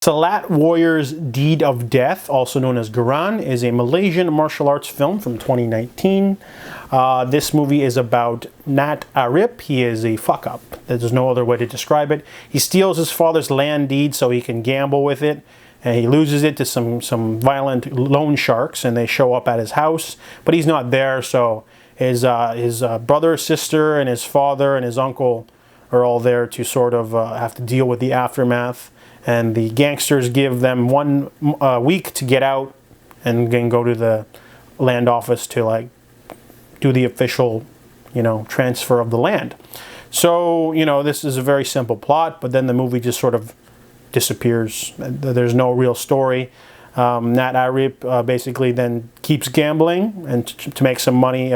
Silat Warrior's Deed of Death, also known as Geran, is a Malaysian martial arts film from 2019. This movie is about Nat Arip. He is a fuck-up. There's no other way to describe it. He steals his father's land deed so he can gamble with it, and he loses it to some violent loan sharks, and they show up at his house, but he's not there, so his brother, sister, and his father and his uncle are all there to sort of have to deal with the aftermath. And the gangsters give them 1 week to get out and then go to the land office to like do the official, transfer of the land. So, this is a very simple plot, but then the movie just sort of disappears. There's no real story. Nat Arip basically then keeps gambling and to make some money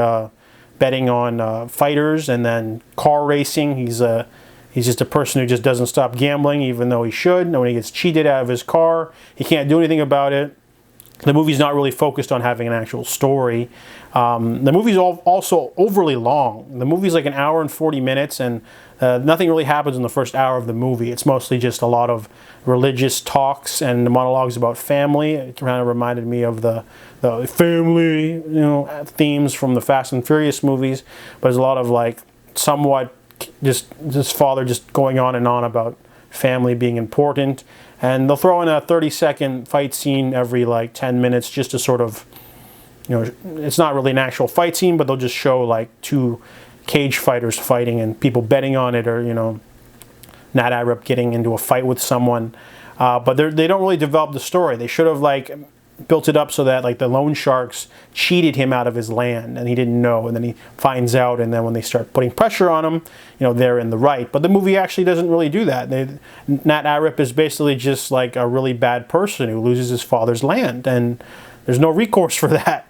betting on fighters and then car racing. He's just a person who just doesn't stop gambling even though he should. And when he gets cheated out of his car, he can't do anything about it. The movie's not really focused on having an actual story. The movie's also overly long. The movie's like 1 hour and 40 minutes, and nothing really happens in the first hour of the movie. It's mostly just a lot of religious talks and monologues about family. It kind of reminded me of the family, themes from the Fast and Furious movies. But there's a lot of like somewhat just this father just going on and on about family being important, and they'll throw in a 30-second fight scene every like 10 minutes just to sort of, it's not really an actual fight scene, but they'll just show like 2 cage fighters fighting and people betting on it, or Nat Arip getting into a fight with someone, but they don't really develop the story. They should have like built it up so that like the loan sharks cheated him out of his land and he didn't know, and then he finds out, and then when they start putting pressure on him, they're in the right. But the movie actually doesn't really do that. Nat Arip is basically just like a really bad person who loses his father's land, and there's no recourse for that.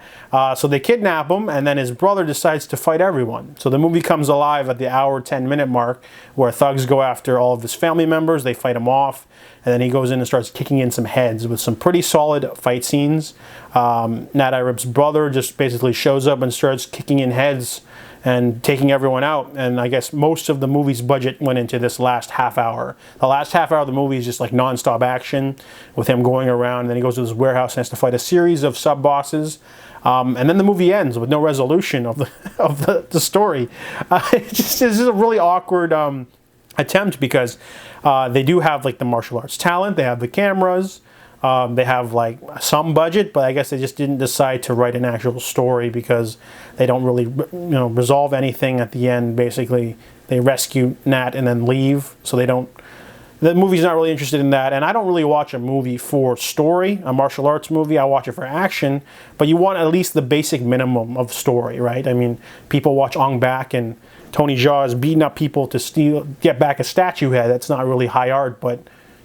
So they kidnap him, and then his brother decides to fight everyone. So the movie comes alive at the 1:10 mark, where thugs go after all of his family members. They fight him off, and then he goes in and starts kicking in some heads with some pretty solid fight scenes. Nat Arip's brother just basically shows up and starts kicking in heads and taking everyone out. And I guess most of the movie's budget went into this last half hour. The last half hour of the movie is just like non-stop action with him going around, and then he goes to this warehouse and has to fight a series of sub-bosses. And then the movie ends with no resolution of the story. It's just a really awkward attempt, because they do have like the martial arts talent, they have the cameras, they have like some budget, but I guess they just didn't decide to write an actual story because they don't really resolve anything at the end. Basically, they rescue Nat and then leave, so they don't. The movie's not really interested in that, and I don't really watch a movie for story, a martial arts movie. I watch it for action, but you want at least the basic minimum of story, right? I mean, people watch Ong Bak and Tony Jaa is beating up people to get back a statue head. That's not really high art, but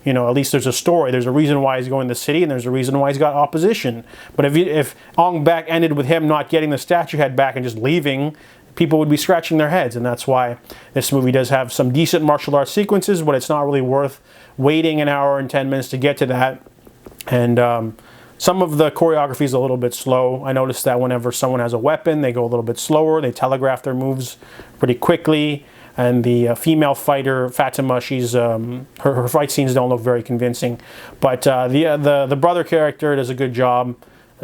at least there's a story. There's a reason why he's going to the city, and there's a reason why he's got opposition. But if Ong Bak ended with him not getting the statue head back and just leaving, people would be scratching their heads. And that's why this movie does have some decent martial arts sequences, but it's not really worth waiting 1 hour and 10 minutes to get to that. And some of the choreography is a little bit slow. I noticed that whenever someone has a weapon, they go a little bit slower. They telegraph their moves pretty quickly. And the female fighter, Fatima, she's her fight scenes don't look very convincing. But the brother character does a good job.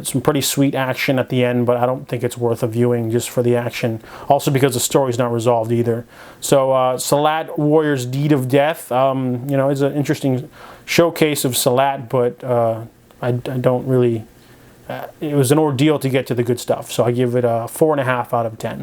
Some pretty sweet action at the end, but I don't think it's worth a viewing just for the action. Also because the story's not resolved either. So Silat Warrior's Deed of Death, is an interesting showcase of Silat, but I don't really. It was an ordeal to get to the good stuff. So I give it a 4.5 out of 10.